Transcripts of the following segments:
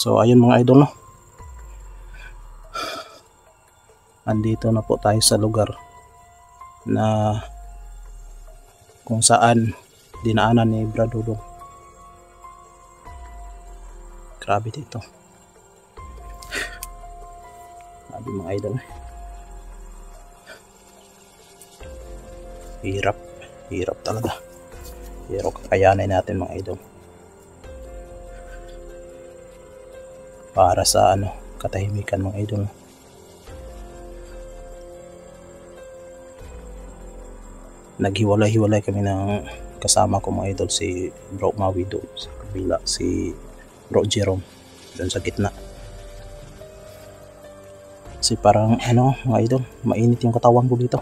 So ayun mga idol, no? Andito na po tayo sa lugar na kung saan dinaanan ni Brad Dudong. Grabe dito. Grabe mga idol. Hirap talaga. Pero kakayanin natin mga idol. Para sa katahimikan mga idol. Naghiwalay-hiwalay kami ng kasama ko mga idol, si Bro Maui doon sa kabila, si Bro Jerome doon sa gitna. Kasi parang mga idol, mainit yung katawan ko dito.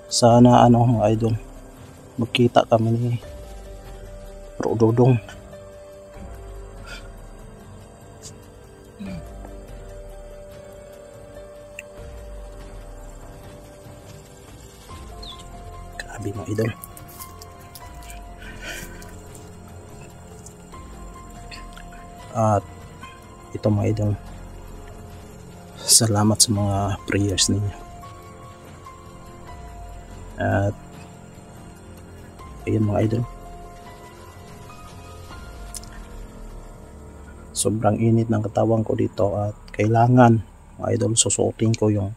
Sana mga idol, magkita kami ni Bro Dudong. Grabe mga idol. At ito mga idol, salamat sa mga prayers ninyo. At ayun mga idol, sobrang init ng katawan ko dito at kailangan mga idol susuotin ko yung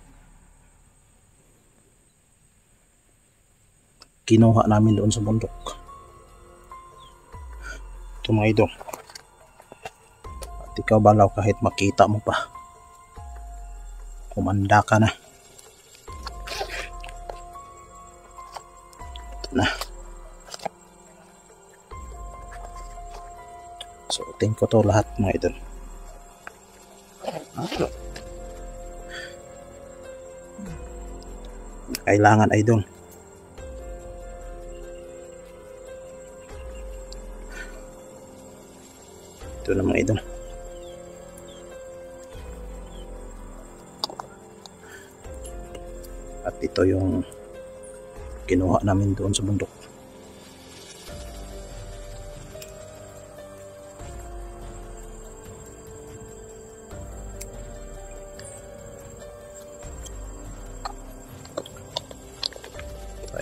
kinuha namin doon sa bundok. Ito mga idol, at ikaw balaw, kahit makita mo pa, kumanda ka na. Ito na, suotin ko to lahat mga idol. Kailangan idol. Ito na mga idol. At ito yung kinuha namin doon sa bundok.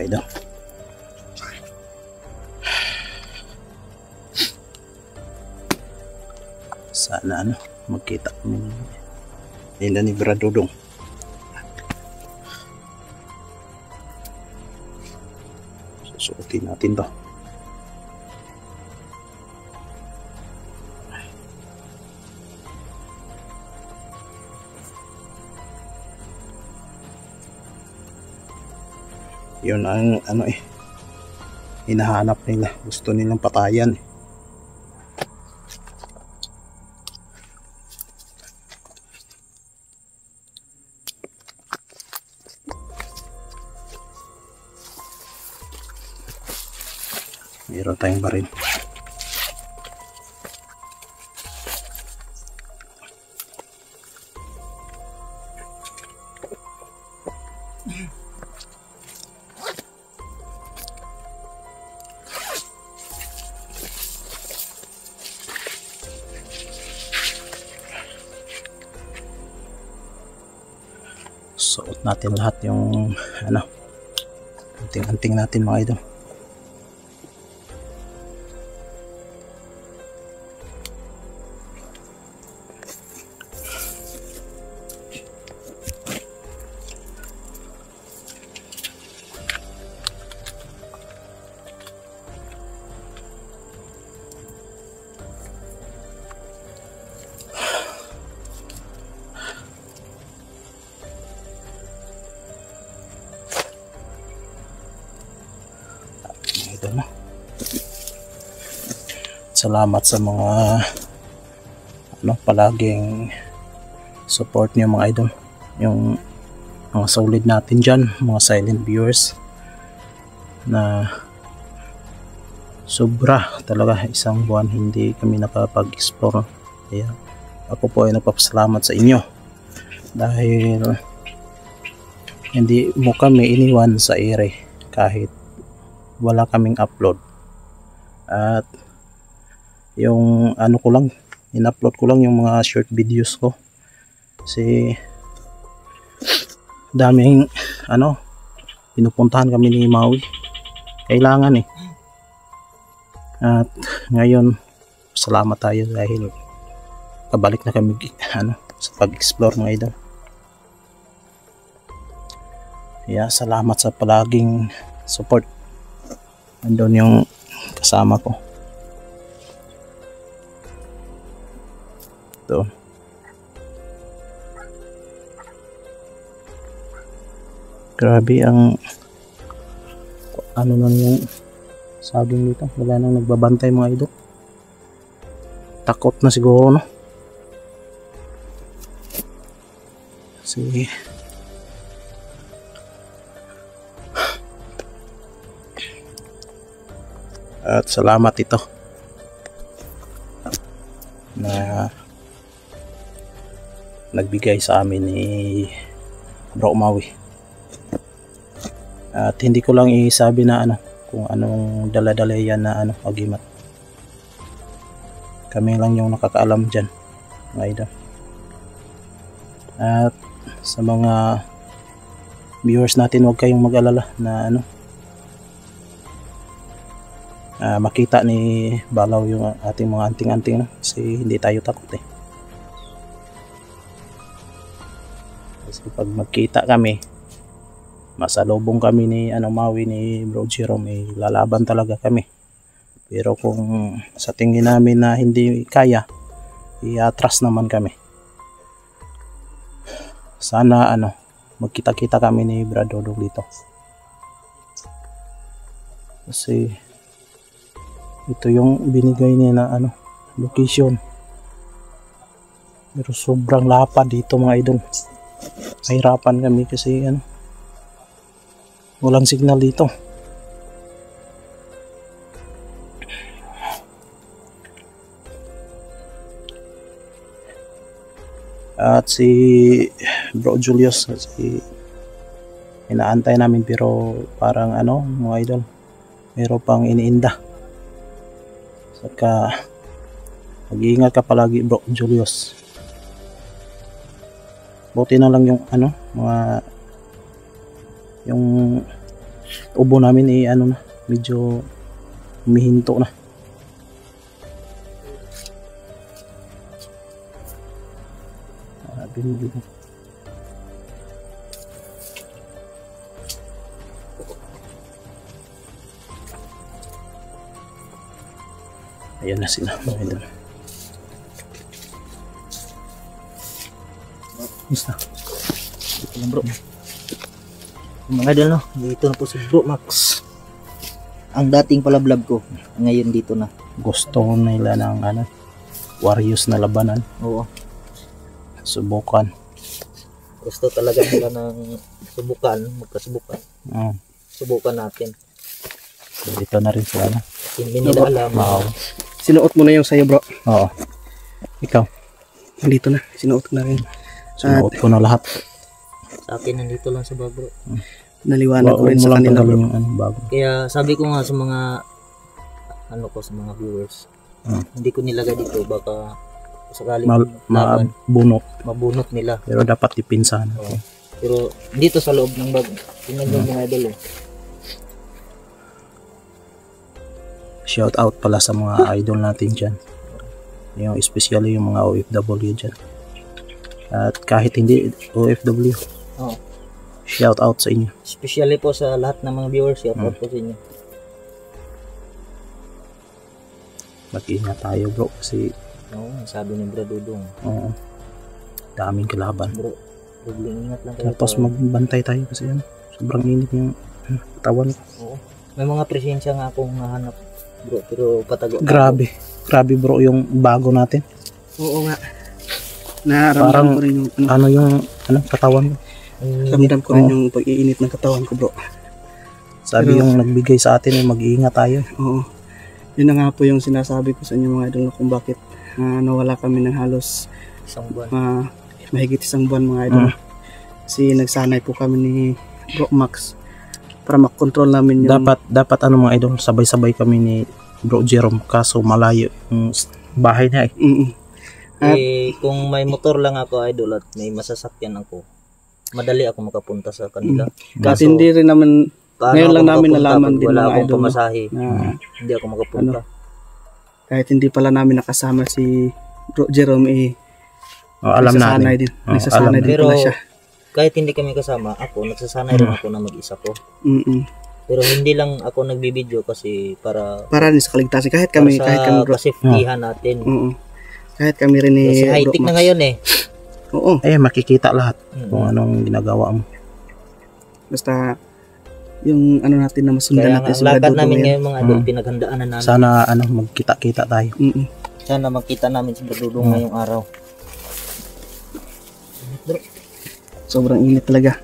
Ito. Sana magkita kami nila ni Brad Dudong. Susuotin natin to. Yun ang hinahanap nila, gusto nilang patayan. Meron tayong baril. Suot natin lahat yung anting-anting natin mga idol. Salamat sa mga palaging support niyo mga idol, yung mga solid natin dyan, mga silent viewers na sobra talaga, isang buwan hindi kami nakapag-explore. Kaya ako po ay nagpapasalamat sa inyo dahil hindi mo kami iniwan sa ere kahit wala kaming upload. At yung ano ko lang, in-upload ko lang yung mga short videos ko kasi daming ano, pinupuntahan kami ni Maui, kailangan eh. At ngayon salamat tayo dahil kabalik na kami ano, sa pag-explore mga idol. Yeah, salamat sa palaging support. Andun yung kasama ko. Ito. Grabe ang ano nang yung saging dito. Wala nang nagbabantay mga idol. Takot na siguro, no? Sige. At salamat ito na nagbigay sa amin ni Bro Maui. At hindi ko lang isabi na ano, kung anong dala-dala yan na ano, agimat. Kami lang yung nakakaalam dyan mga idol. At sa mga viewers natin, huwag kayong mag-alala na ano, makita ni Balaw yung ating mga anting-anting, no? Kasi hindi tayo takot eh. Kasi pag magkita kami, masalubong kami ni ano, Maui, ni Bro Jerome, eh, lalaban talaga kami. Pero kung sa tingin namin na hindi kaya, i-atras naman kami. Sana ano, magkita-kita kami ni Brad Dodong dito. Kasi ito yung binigay niya na ano, location. Pero sobrang lapad dito mga idol. Mahirapan kami kasi ano, walang signal dito. At si Bro Julius, si inaantay namin, pero parang ano mga idol, meron pang iniinda. Saka mag-iingat ka palagi Bro Julius. Buti na lang yung ano, mga yung ubo namin eh ano na, medyo humihinto na. Binibig. Ayan na sila mga idol. Gusto. Dito lang bro. Mga idol, no, dito na po si Bro Max. Ang dating palablab ko, ngayon dito na. Gusto nila ng ano, Warriors na labanan. Oo. Subukan. Gusto talaga nila ng subukan, magkasubukan. Subukan natin. So, dito na rin sila na. Hindi nila alam. Wow. Sinuot mo na yung sayo bro. Oo. Ikaw? Nandito na, sinuot ko na rin. Sinuot ko na lahat. Sa akin nandito lang sa bag bro. Naliwanag ko rin sa kanila bro. Yung, ano, bago. Kaya sabi ko nga sa mga ano ko, sa mga viewers, hindi ko nilagay dito, baka sakaling mabunot nila. Pero dapat ipinsan. Oo. Pero dito sa loob ng bag, tingnan nyo mga idol eh. Shout out pala sa mga idol natin dyan, yung especially yung mga OFW dyan, at kahit hindi OFW, shout out sa inyo. Especially po sa lahat ng mga viewers, shout out po sa inyo. Mag-ingat tayo bro, kasi sabi ni Bro Dudong, daming kalaban bro, ingat lang kayo. Tapos magbantay tayo kasi ano, sobrang init yung katawan ko. Oo. May mga presensya nga akong nahanap bro, pero patago. Grabe bro yung bago natin. Oo nga. Nararamdaman ko rin yung ano yung ano, katawan ko. Ramdam ko rin yung pag-iinit ng katawan ko bro. Sabi yung nagbigay sa atin ay mag-iingat tayo. Oo. Yun na nga po yung sinasabi ko sa inyo mga idol, kung bakit nawala kami ng halos isang buwan. Mahigit isang buwan mga idol. Kasi nagsanay po kami ni Bro Max para makontrol namin yung... Dapat ano mga idol, sabay-sabay kami ni Bro Jerome, kaso malayo yung bahay niya eh. Kung may motor lang ako, idol, at may masasakyan ako, madali ako makapunta sa kanila. Kasi hindi rin naman, ngayon lang namin nalaman din wala mga akong idol pamasahe, na hindi ako makapunta. kahit hindi pala namin nakasama si Bro Jerome Alam nagsasanay natin. din. Nagsasanay din Pero pala siya. kahit hindi kami kasama, ako nagsasanay rin ako na mag-isa ko. Pero hindi lang ako nagbibideo kasi para rin sa kaligtasan. Kahit kami bro. kasafetihan natin. Kahit kami rin ni Kasi high-tech Bro na Max. ngayon eh. Oo. Makikita lahat kung anong ginagawa mo. Basta yung ano natin na masundan Kaya natin ang lakad Dudong namin ngayon. ngayon mga idol, pinaghandaan na namin. Sana magkita-kita tayo. Sana makita namin si Dudong ngayong araw. Sobrang init talaga.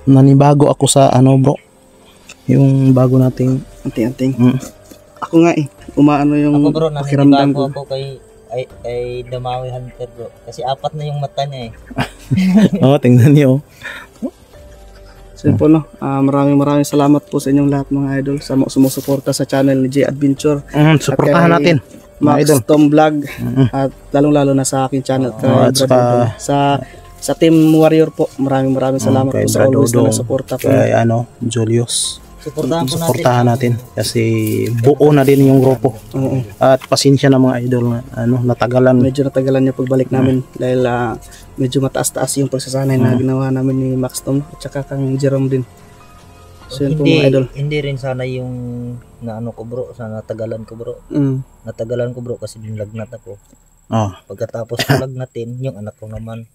Nanibago ako sa bro. Yung bago nating Anting-anting. Ako nga umaano yung Ako bro, pakiramdam naninibago ko. ako kay Damawi Hunter bro. Kasi 4 na yung mata niya eh. tingnan niyo. So yun po no, maraming salamat po sa inyong lahat mga idol sa sumusuporta sa channel ni J Adventure. Suportahan At kay natin. Max idol. Tom Vlog at lalong-lalo na sa aking channel kay at Brother Dodong. Sa Team Warrior po, maraming salamat kay po sa always Dodong, na suporta po. Kay Julius. Suportahan natin kasi buo na din yung grupo. At pasensya na mga idol na natagalan. Medyo natagalan yung pagbalik namin dahil medyo mataas-taas yung pagsasanay na ginawa namin ni Max Tom at saka kang Jerome din. So yun po mga idol. Hindi rin sana yung naano ko bro, sana natagalan ko bro. Natagalan ko bro kasi dinlagnat ako. Pagkatapos lagnatin, yung anak ko naman.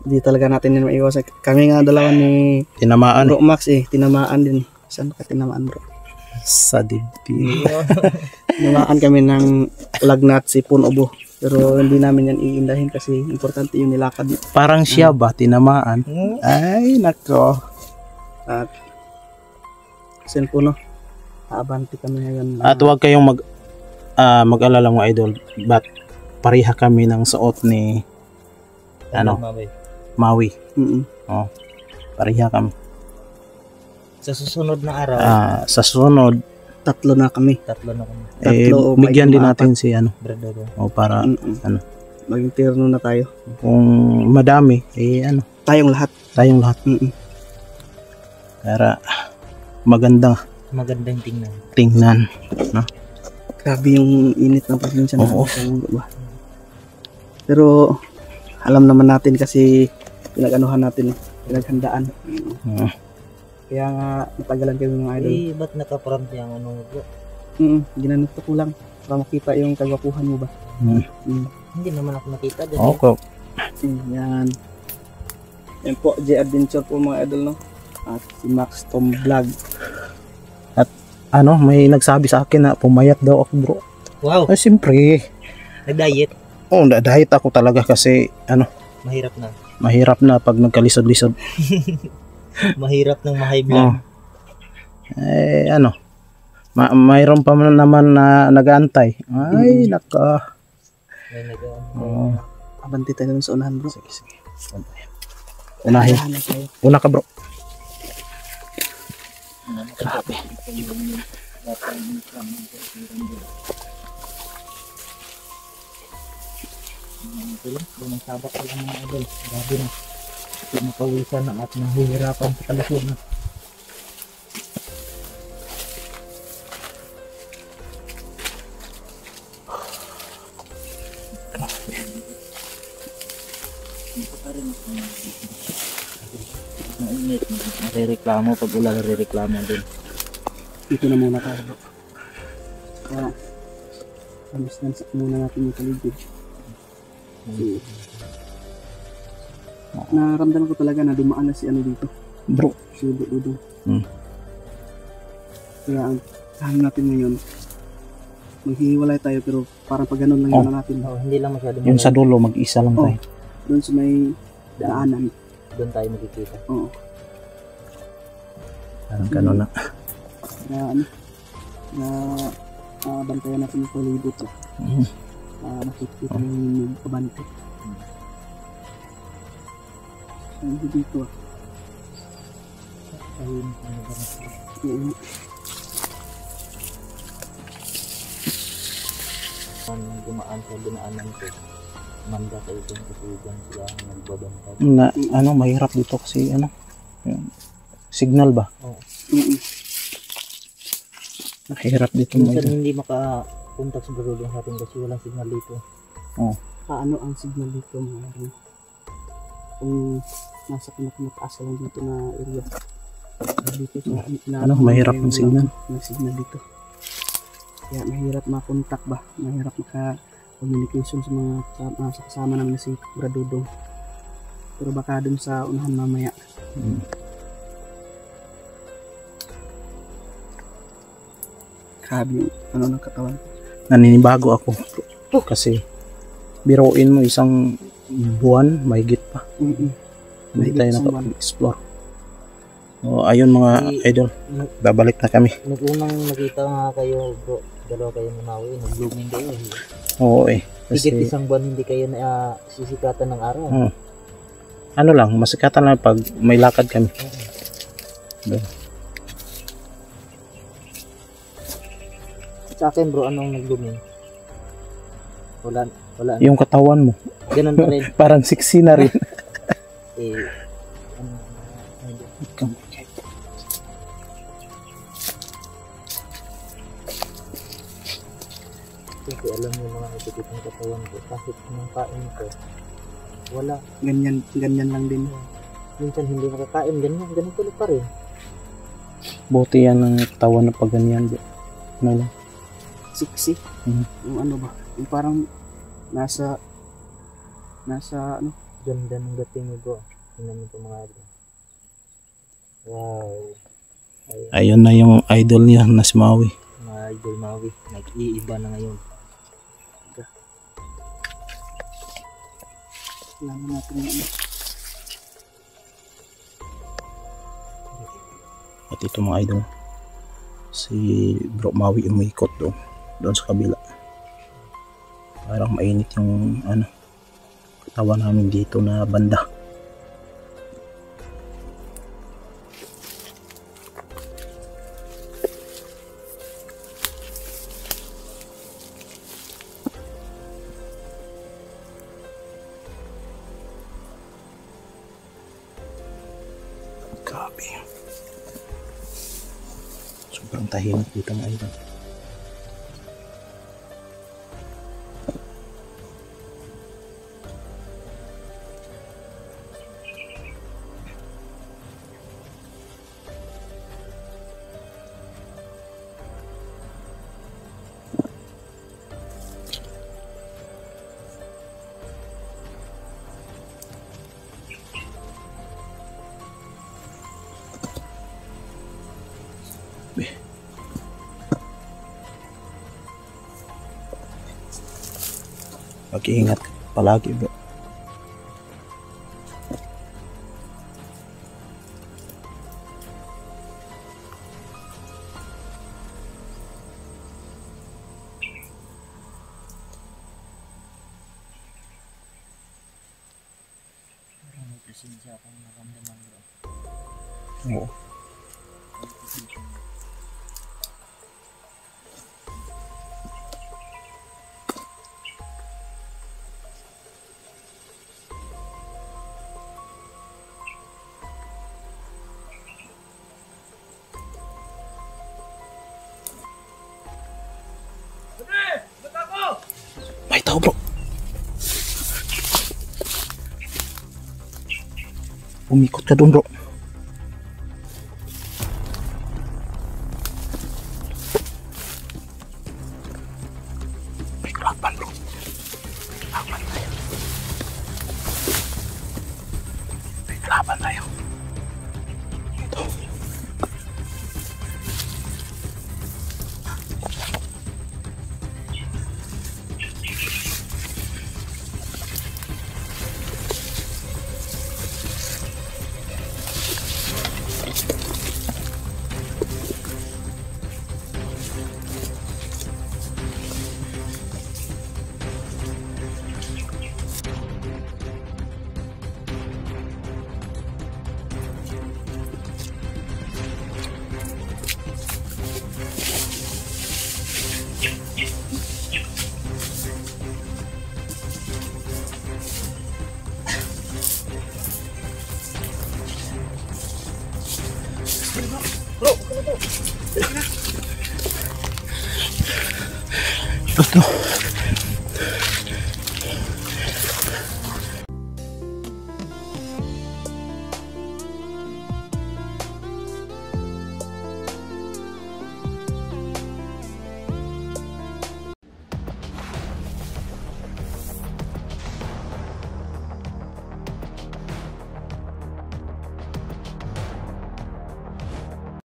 Hindi talaga natin yun maiwasan. Kami nga dalawa ni tinamaan. Bro Max tinamaan din. Saan ka tinamaan bro? Sa dibdib. Tinamaan kami ng lagnat si Punobo. Pero hindi namin yan iindahin kasi importante yung nilakad. Parang siya ba tinamaan? Ay nako. At sin po no. Abante kami ngayon. At huwag kayong mag-alala mga idol. But pareha kami ng suot ni Maui. Pareha kami. Sa susunod na araw, sa susunod, tatlo na kami. bigyan din natin si Brother. para maging terno na tayo. Kung madami, Tayong lahat. Para magandang tingnan. No? Grabe yung init ng probinsya na. Oo. Pero alam naman natin kasi pinag-anuhan natin, pinaghandaan. Kaya nga natagalan kami mga idol. Ba't nakaparang yung bro? Ginanito ko lang para makita yung kagwapuhan mo ba. Hindi naman ako nakita dyan. Okay. Yan. Yan po, J Adventure po mga idol no. At si Max Tom Vlog. At may nagsabi sa akin na pumayat daw ako bro. Wow. Ay siyempre. Nag-diet. Diet ako talaga kasi mahirap na pag nagkalisod-lisod. Mahirap ng ma-high blood. Mayroon pa naman na nag-aantay. Ay naka. Abanti tayo sa unahan bro. Sige. Unahin. Una ka bro. Grabe. Sabak ko lang mga idol. Grabe na. Pinapawisan na at nahihirapan sa kalasyon na. Mainit. Nare-reklamo pag ulan, nare-reklamo din. Dito na muna tayo bro. Kaya alis muna natin yung paligid. Naramdaman ko talaga na dumaan na si dito Bro. Si Dudong. Kaya ang tahan natin ngayon, maghihiwalay tayo pero parang pag ganun lang yun natin. Hindi lang masyado. Yung sa dulo, mag-isa lang tayo. Doon sa may daanan. Doon tayo makikita. Oo. Parang ganun na. Bantayan natin yung palibot. Makikita yung kabante. Ano dito kan dumaan sa dinaanan ko. Manda kayo dun kasi dyan sila nagbabantay. Na, ano, mahirap dito kasi ano, yung signal ba? Oo. Mahirap dito. Minsan hindi makapuntak sa barulong natin kasi walang signal dito. Oh. Paano ang signal dito mga rin? Kung nasa pinakamataas ka lang dito na area. Dito sa ano, mahirap ang signal. May signal dito. Kaya mahirap makontak ba? Mahirap maka-communication sa mga kasama namin si Bradudong. Pero baka dun sa unahan mamaya. Grabe yung ano ng katawan. Naninibago ako. Kasi biruin mo isang buwan, mahigit pa. Hindi tayo nakapag-explore. So, ayun mga idol, babalik na kami. Nung unang nakita nga kayo bro, dalawa kayo Manawi, nag-blooming kayo. Oo eh. Higit isang buwan hindi kayo na sisikatan ng araw. Ano lang, masikatan lang pag may lakad kami. Sa akin bro, anong nag-blooming? Wala. Yung katawan mo. Ganun pa rin. Parang sexy na rin. Kasi alam mo mga itikit ng katawan ko, kahit anong kain ko, wala. Ganyan lang din. Minsan hindi makakain, ganun tuloy pa rin. Buti yan ng katawan na pag ganyan. Ano lang? Sexy. Yung ano ba? Yung parang nasa ano? Ganda ng dating mo bro. Tingnan mo ito mga idol. Wow. Ayun na yung idol niya na si Maui. Mga idol Maui. Nag-iiba na ngayon. Kailangan natin yung ano. At ito mga idol, si Bro Maui umikot doon sa kabila. Parang mainit yung ano, katawan namin dito na banda. Grabe. Sobrang tahimik dito mga idol. Mag-iingat palagi bro. Oo. May tao bro. Umikot ka doon bro. May laban bro. Laban tayo. May laban tayo. Ito. Ito.